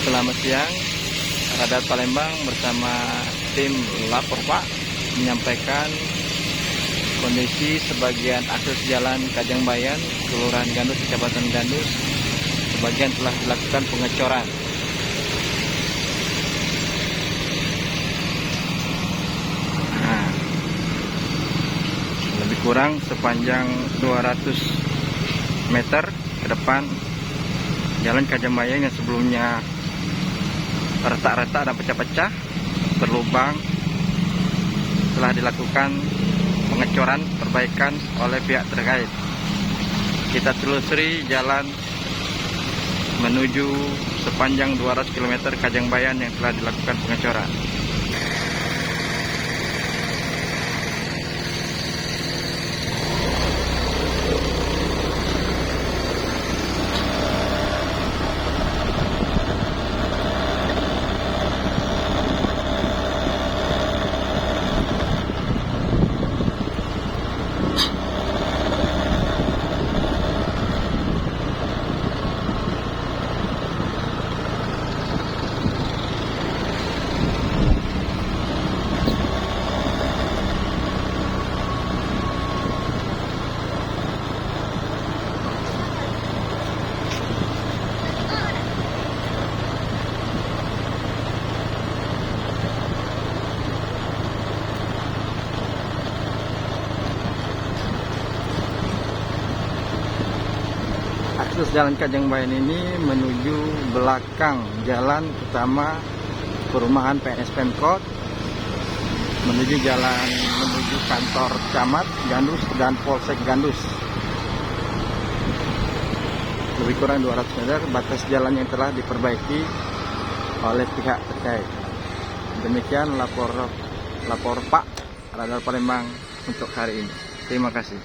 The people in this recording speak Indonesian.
Selamat siang, Radar Palembang bersama tim Lapor Pak menyampaikan kondisi sebagian akses jalan Kajangbayan, Kelurahan Gandus, Kecamatan Gandus, sebagian telah dilakukan pengecoran. Nah, lebih kurang sepanjang 200 meter ke depan jalan Kajangbayan yang sebelumnya retak-retak dan pecah-pecah, berlubang, telah dilakukan pengecoran perbaikan oleh pihak terkait. Kita telusuri jalan menuju sepanjang 200 km Kajangbayan yang telah dilakukan pengecoran. Akses jalan Kajangbayan ini menuju belakang jalan utama perumahan PNS Pemkot, menuju kantor Camat Gandus dan Polsek Gandus. Lebih kurang 200 meter batas jalan yang telah diperbaiki oleh pihak terkait. Demikian lapor Pak Radar Palembang untuk hari ini. Terima kasih.